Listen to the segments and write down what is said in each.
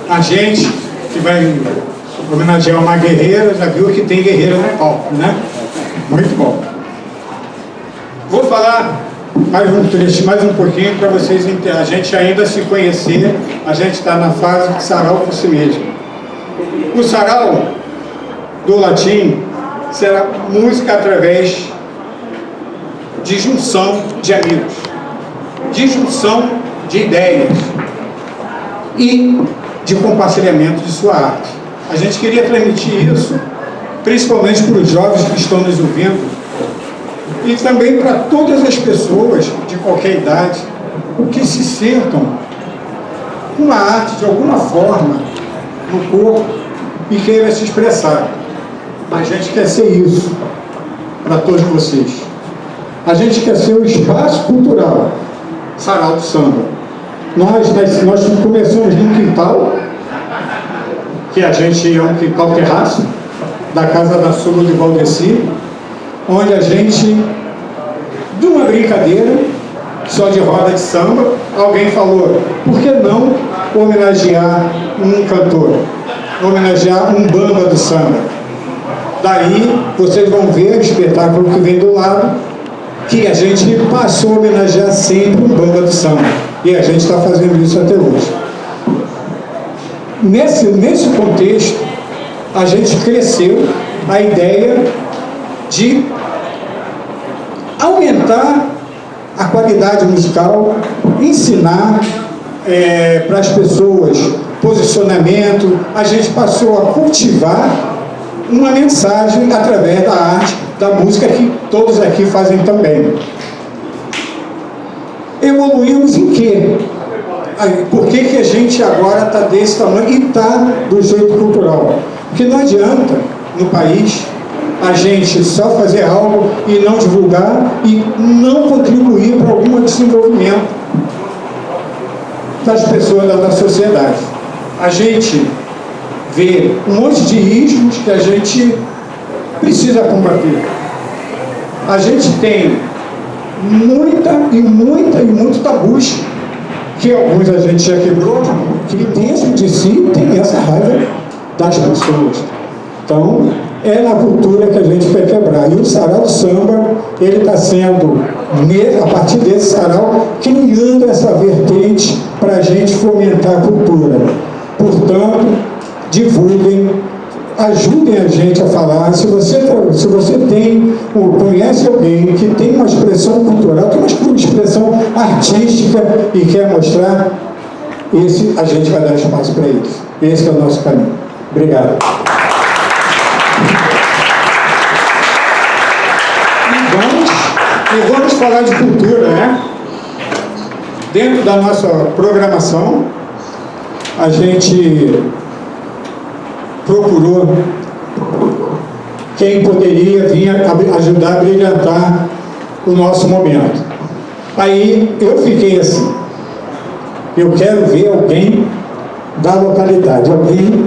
A gente que vai homenagear uma guerreira, já viu que tem guerreira no palco, né? Muito bom. Vou falar mais um trecho, mais um pouquinho para vocês entenderem. A gente ainda se conhecer, a gente está na fase de sarau por si mesmo. O sarau do latim será música através de junção de amigos, de junção de ideias e de compartilhamento de sua arte. A gente queria transmitir isso, principalmente para os jovens que estão nos ouvindo, e também para todas as pessoas de qualquer idade que se sintam com uma arte de alguma forma no corpo e queiram se expressar. A gente quer ser isso para todos vocês. A gente quer ser o espaço cultural Sarau do Samba. Nós começamos num quintal, que a gente é um quintal terraço, da casa da Sogra de Valdeci, onde a gente, de uma brincadeira, só de roda de samba, alguém falou, por que não homenagear um cantor, homenagear um bamba do samba? Daí, vocês vão ver o espetáculo que vem do lado, que a gente passou a homenagear sempre um bamba do samba. E a gente está fazendo isso até hoje. Nesse contexto, a gente cresceu a ideia de aumentar a qualidade musical, ensinar para as pessoas posicionamento. A gente passou a cultivar uma mensagem através da arte, da música, que todos aqui fazem também. Evoluímos em quê? Por que a gente agora está desse tamanho e está do jeito cultural? Porque não adianta, no país, a gente só fazer algo e não divulgar e não contribuir para algum desenvolvimento das pessoas da sociedade. A gente vê um monte de riscos que a gente precisa combater. A gente tem muito tabus, que alguns a gente já quebrou, que dentro de si tem essa raiva das pessoas. Então, é na cultura que a gente quer quebrar. E o Sarau do Samba, ele está sendo, a partir desse sarau, criando essa vertente para a gente fomentar a cultura. Portanto, divulguem, ajudem a gente a falar. Se você tem ou conhece alguém que tem uma expressão cultural, tem uma expressão artística e quer mostrar, a gente vai dar espaço para eles. Esse é o nosso caminho. Obrigado. E vamos falar de cultura, né? Dentro da nossa programação, a gente procurou quem poderia vir ajudar a brilhantar o nosso momento. Aí eu fiquei assim, eu quero ver alguém da localidade, alguém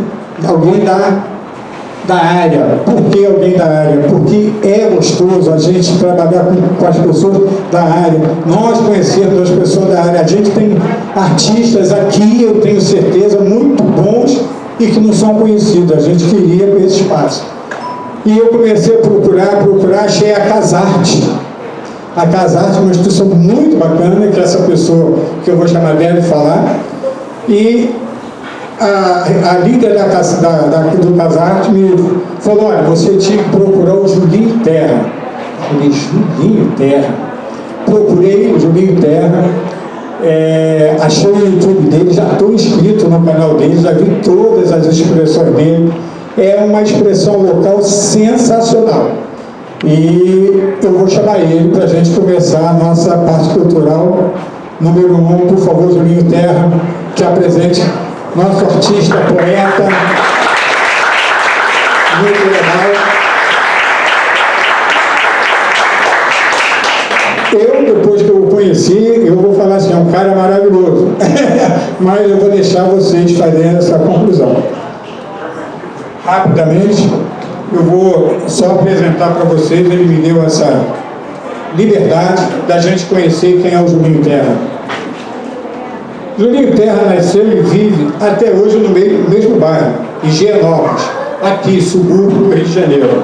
da área. Por que alguém da área? Porque é gostoso a gente trabalhar com as pessoas da área, nós conhecemos as pessoas da área. A gente tem artistas aqui, eu tenho certeza, muito bons e que não são conhecidos. A gente queria esse espaço. E eu comecei a procurar, achei a Casarte. A Casarte é uma instituição muito bacana, que essa pessoa, que eu vou chamar dela, falar. E a líder do Casarte me falou, olha, você tinha que procurar o Julinho Terra. Eu falei, Julinho Terra? Procurei o Julinho Terra, achei o YouTube dele, já estou inscrito no canal dele, já vi todas as expressões dele. É uma expressão local sensacional. E eu vou chamar ele para a gente começar a nossa parte cultural. Número 1, por favor, Julinho Terra, que apresente nosso artista, poeta, muito legal. Depois que eu o conheci, eu vou falar assim, é um cara maravilhoso. Mas eu vou deixar vocês fazerem essa conclusão. Rapidamente, eu vou só apresentar para vocês, ele me deu essa liberdade da gente conhecer quem é o Julinho Terra. Julinho Terra nasceu e vive até hoje no mesmo bairro, em Higienópolis, aqui, subúrbio do Rio de Janeiro.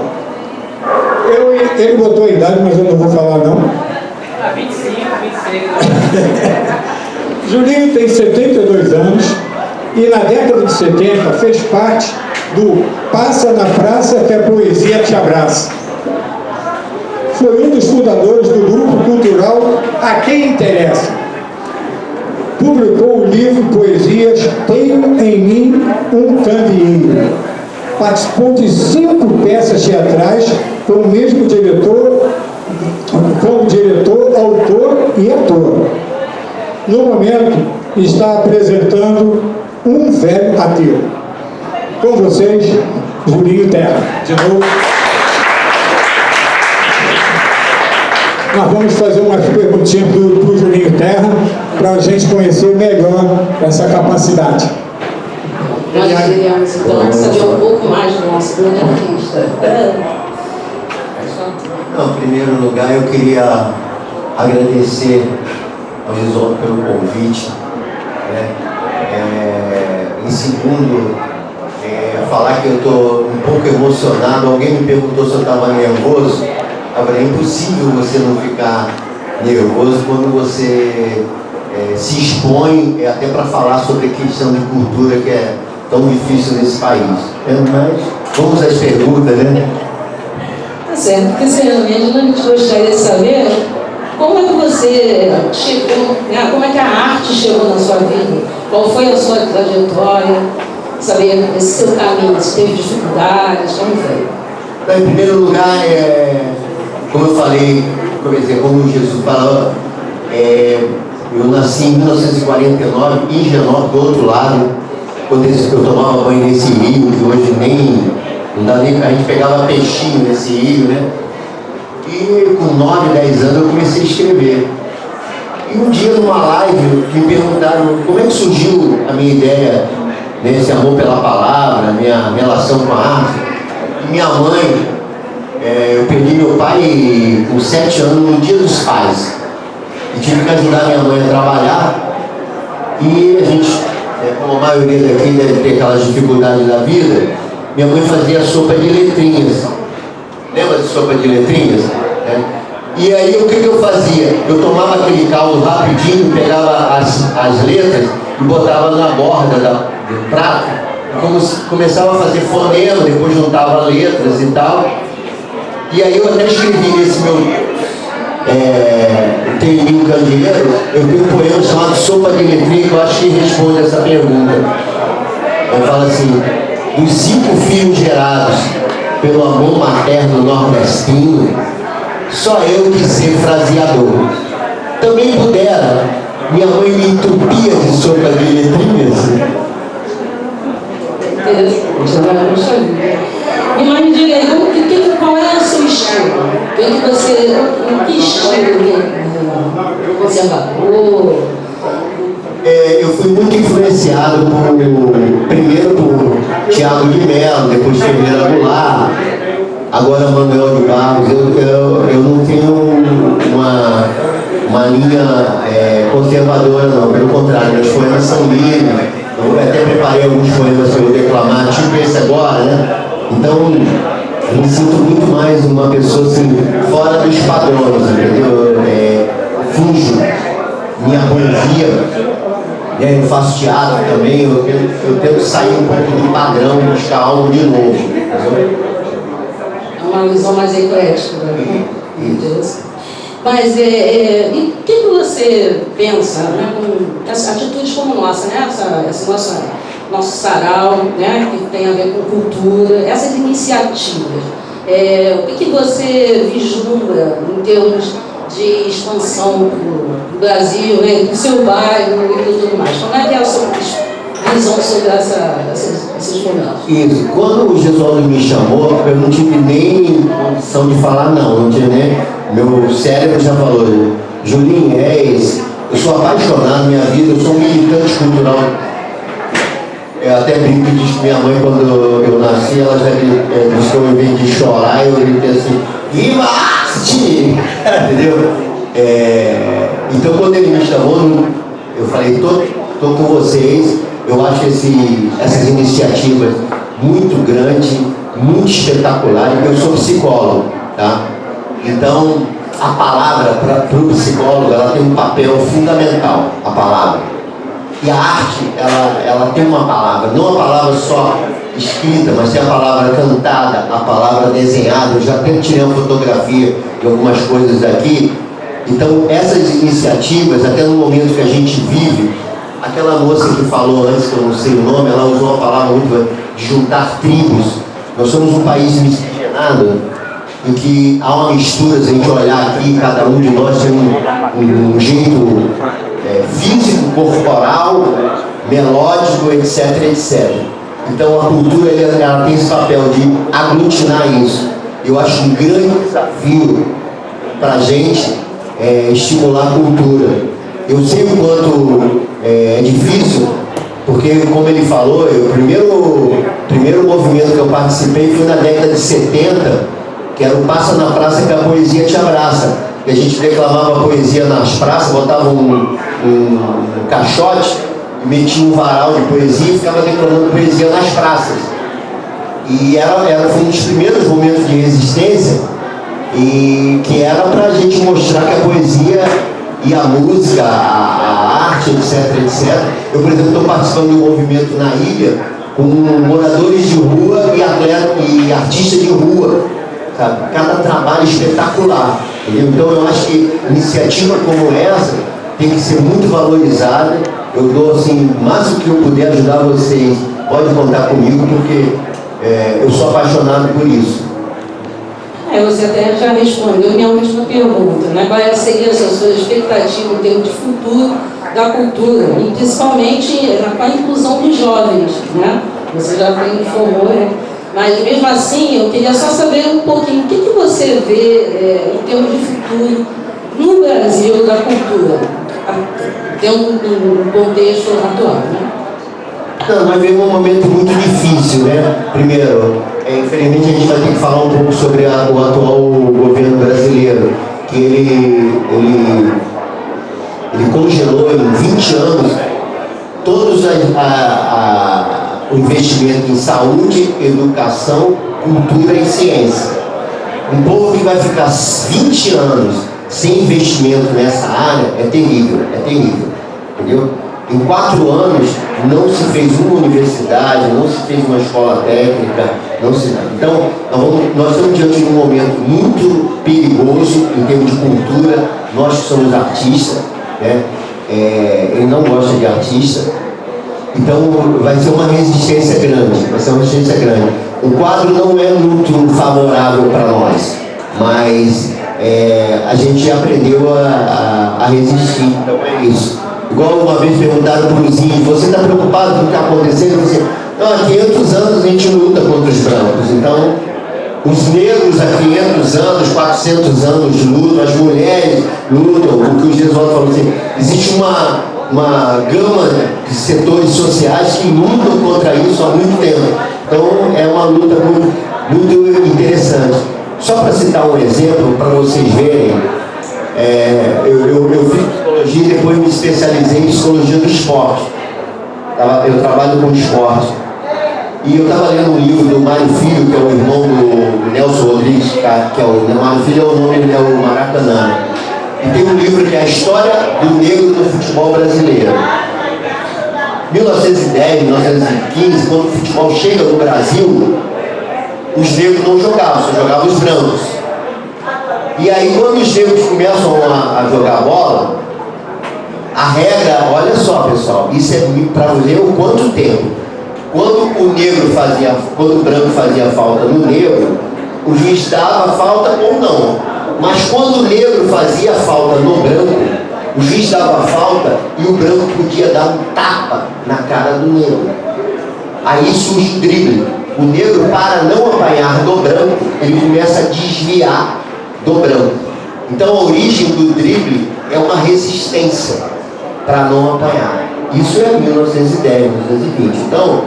Ele botou a idade, mas eu não vou falar não. 25, 26. Julinho tem 72 anos e na década de 70 fez parte do Passa na Praça que a Poesia Te Abraça. Foi um dos fundadores do grupo cultural A Quem Interessa. Publicou o livro Poesias Tenho em Mim um Candeeiro. Participou de 5 peças teatrais como diretor, autor e ator. No momento, está apresentando Um Velho Ateu. Com vocês, Julinho Terra. De novo. Nós vamos fazer umas perguntinhas para o Julinho Terra, para a gente conhecer melhor essa capacidade. Nós queríamos, então, saber um pouco mais do nosso bonequista. Não, em primeiro lugar, eu queria agradecer ao Isoldo pelo convite. Né? Em segundo, falar que eu estou um pouco emocionado. Alguém me perguntou se eu estava nervoso. Eu falei, é impossível você não ficar nervoso quando você se expõe até para falar sobre a questão de cultura que é tão difícil nesse país. Mas vamos às perguntas, né? Tá certo, porque sinceramente a gente gostaria de saber como é que você chegou, né? Como é que a arte chegou na sua vida, qual foi a sua trajetória, saber esse seu caminho, se teve dificuldades, como foi? Então, em primeiro lugar, como eu falei, como Jesus falou, eu nasci em 1949, em Higienópolis, do outro lado, quando eu tomava banho nesse rio, que hoje não dá nem, a gente pegava peixinho nesse rio, né? E com 9, 10 anos eu comecei a escrever. E um dia numa live me perguntaram como é que surgiu a minha ideia, né, esse amor pela palavra, minha relação com a arte. E minha mãe, eu perdi meu pai com 7 anos no Dia dos Pais. E tive que ajudar minha mãe a trabalhar. E a gente, como a maioria daqui deve ter aquelas dificuldades da vida, minha mãe fazia sopa de letrinhas. Lembra de sopa de letrinhas? E aí o que eu fazia? Eu tomava aquele caldo rapidinho, pegava as letras e botava na borda do prato. Começava a fazer fonema, depois juntava letras e tal. E aí eu até escrevi nesse meu Tem em Mim um Candeeiro, eu tenho um poema chamado Sopa de Letrinha, que eu acho que responde essa pergunta. Eu falo assim: dos 5 filhos gerados pelo amor materno nordestino, só eu que ser fraseador. Também pudera, minha mãe me entupia de sopa de letrinhas. E mas me diga aí, qual é o seu estilo? Que estilo? Conservador? Eu fui muito influenciado primeiro por Thiago de Mello, depois Ferreira Goulart, agora Manuel de Barros. Eu não tenho uma linha conservadora, não, pelo contrário, meus poemas são livres. Eu até preparei alguns poemas para eu declamar, tipo esse agora, né? Então, eu me sinto muito mais uma pessoa assim, fora dos padrões, entendeu? Fujo minha poesia. Eu faço teatro também, eu tento sair um pouco do padrão, buscar algo de novo. Entendeu? É uma visão mais eclética, né? Mas e o que você pensa, né, com essas atitudes como nossa, né? Nosso sarau, né, que tem a ver com cultura, essas iniciativas. O que você vislumbra em termos de expansão do Brasil, né, do seu bairro e tudo mais? Como é que é a sua visão sobre esses momentos? Isso. Quando o Gesualdo me chamou, eu não tive nem condição de falar não. Não tive nem... Meu cérebro já falou: Julinho, eu sou apaixonado, minha vida, eu sou um militante cultural. Eu até brinco que disse que minha mãe, quando eu nasci, ela já disse que eu, em vez de chorar, eu gritei assim: Viva a arte! Entendeu? Então, quando ele me chamou, eu falei: estou com vocês. Eu acho essas iniciativas muito grandes, muito espetaculares. Eu sou psicólogo, tá? Então, a palavra para o psicólogo, ela tem um papel fundamental, a palavra. E a arte, ela tem uma palavra, não a palavra só escrita, mas tem a palavra cantada, a palavra desenhada. Eu já até tirei uma fotografia de algumas coisas daqui. Então, essas iniciativas, até no momento que a gente vive, aquela moça que falou antes, que eu não sei o nome, ela usou uma palavra muito de juntar tribos. Nós somos um país miscigenado, em que há uma mistura, se a gente olhar aqui, cada um de nós tem um jeito físico, corporal, melódico, etc, etc. Então a cultura ela tem esse papel de aglutinar isso. Eu acho um grande desafio para a gente estimular a cultura. Eu sei o quanto é difícil, porque, como ele falou, o primeiro movimento que eu participei foi na década de 70, que era o Passa na Praça que a poesia te abraça. Que a gente declamava poesia nas praças, botava um caixote, metia um varal de poesia e ficava declamando poesia nas praças. E foi um dos primeiros momentos de resistência, e que era para a gente mostrar que a poesia e a música, a arte, etc, etc. Eu, por exemplo, estou participando de um movimento na ilha com moradores de rua e atletas e artistas de rua, sabe? Cada trabalho espetacular, entendeu? Então eu acho que iniciativa como essa tem que ser muito valorizada. Eu dou assim, o máximo que eu puder ajudar vocês, pode contar comigo, porque eu sou apaixonado por isso. Você até já respondeu minha última pergunta, né? Qual seria a sua expectativa em termos de futuro da cultura, e principalmente com a inclusão dos jovens, né? Você já informou, né? Mas mesmo assim, eu queria só saber um pouquinho, o que você vê em termos de futuro no Brasil da cultura, dentro do contexto atual, né? Não, nós vivemos um momento muito difícil, né? Primeiro, infelizmente a gente vai ter que falar um pouco sobre o atual governo brasileiro, que ele congelou em 20 anos todos o investimento em saúde, educação, cultura e ciência. Um povo que vai ficar 20 anos sem investimento nessa área é terrível, entendeu? Em 4 anos não se fez uma universidade, não se fez uma escola técnica, Então, nós estamos diante de um momento muito perigoso em termos de cultura. Nós que somos artistas, né? Ele não gosta de artista, então vai ser uma resistência grande, O quadro não é muito favorável para nós, mas a gente aprendeu a resistir, então é isso. Igual uma vez perguntaram para os índios, você está preocupado com o que está acontecendo? Você, não, há 500 anos a gente luta contra os brancos, então os negros há 500 anos, 400 anos lutam, as mulheres lutam, o que o Jesus falou assim, existe uma gama de setores sociais que lutam contra isso há muito tempo. Então é uma luta muito interessante. Só para citar um exemplo, para vocês verem, eu fiz psicologia e depois me especializei em psicologia do esporte. Eu trabalho com esporte. E eu estava lendo um livro do Mário Filho, que é o irmão do Nelson Rodrigues, que é o Mário Filho, é o nome dele, é o Maracanã. E tem um livro que é a história do negro no futebol brasileiro. 1910, 1915, quando o futebol chega no Brasil, os negros não jogavam, só jogavam os brancos. E aí, quando os negros começam a jogar bola, a regra, olha só, pessoal, isso é para ver o quanto tempo. Quando o branco fazia falta no negro, o juiz dava falta ou não. Mas quando o negro fazia falta no branco, o juiz dava falta e o branco podia dar um tapa na cara do negro. Aí surge o drible. O negro, para não apanhar do branco, ele começa a desviar do branco. Então a origem do drible é uma resistência para não apanhar. Isso é 1910, 1920. Então,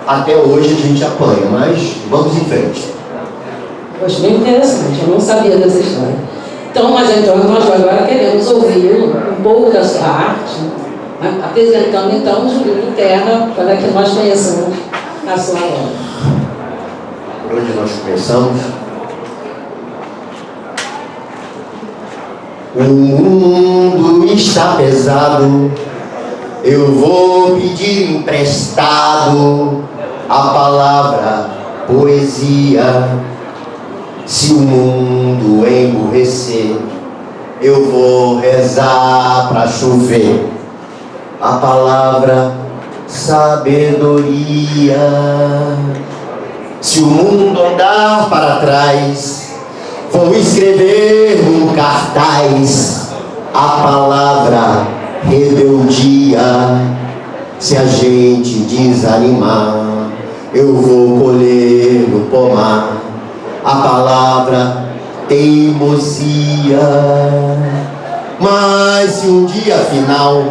até hoje a gente apanha, mas vamos em frente. Poxa, bem interessante, eu não sabia dessa história. Então, nós agora queremos ouvir um pouco da sua arte, Né? Apresentando então o Julinho Terra para que nós conheçamos a sua obra. Por onde nós começamos? O mundo está pesado, eu vou pedir emprestado a palavra poesia. Se o mundo emburrecer, eu vou rezar para chover a palavra sabedoria. Se o mundo andar para trás, vou escrever num cartaz a palavra rebeldia. Se a gente desanimar, eu vou colher no pomar a palavra teimosia. Mas se um dia final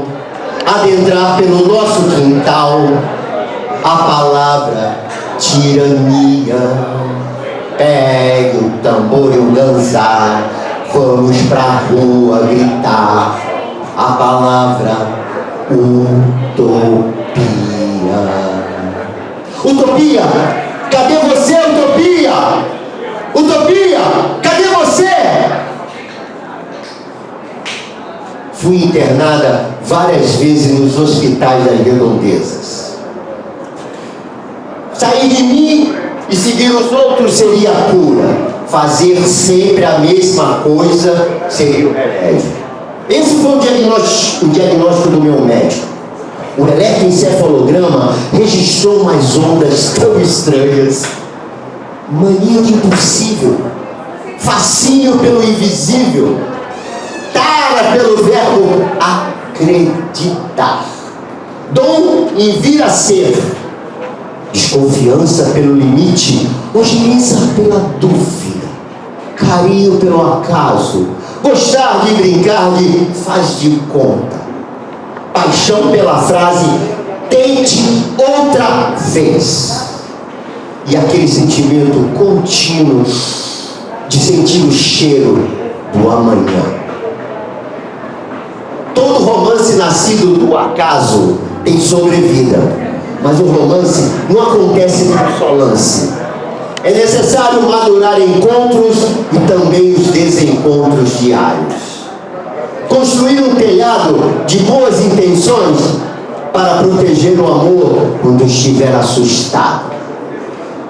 adentrar pelo nosso quintal a palavra tirania, pegue o tambor e o dançar, vamos pra rua gritar a palavra utopia. Utopia, cadê você, utopia? Utopia, cadê você? Fui internada várias vezes nos hospitais das redondezas. Sair de mim e seguir os outros seria a cura. Fazer sempre a mesma coisa seria o remédio. Esse foi o diagnóstico do meu médico. O eletroencefalograma registrou umas ondas tão estranhas. Mania de impossível, fascínio pelo invisível, tara pelo verbo acreditar, dom em vir a ser, desconfiança pelo limite, ojeriza pela dúvida, carinho pelo acaso, gostar de brincar de faz de conta, paixão pela frase tente outra vez, e aquele sentimento contínuo de sentir o cheiro do amanhã. Todo romance nascido do acaso tem sobrevida, mas o romance não acontece num só lance. É necessário madurar encontros e também os desencontros diários. Construir um telhado de boas intenções para proteger o amor quando estiver assustado.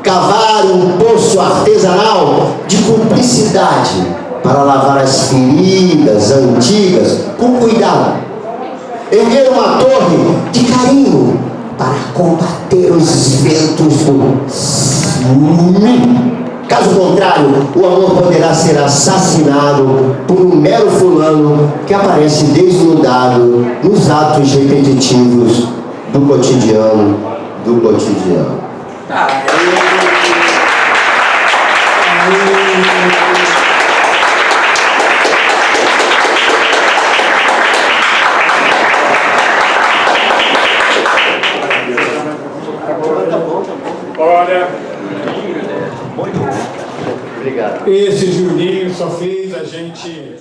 Cavar um poço artesanal de cumplicidade para lavar as feridas antigas com cuidado. Erguer uma torre de carinho para combater os ventos do ciúme. Caso contrário, o amor poderá ser assassinado por um mero fulano que aparece desnudado nos atos repetitivos do cotidiano. Olha, Obrigado. esse Julinho só fez a gente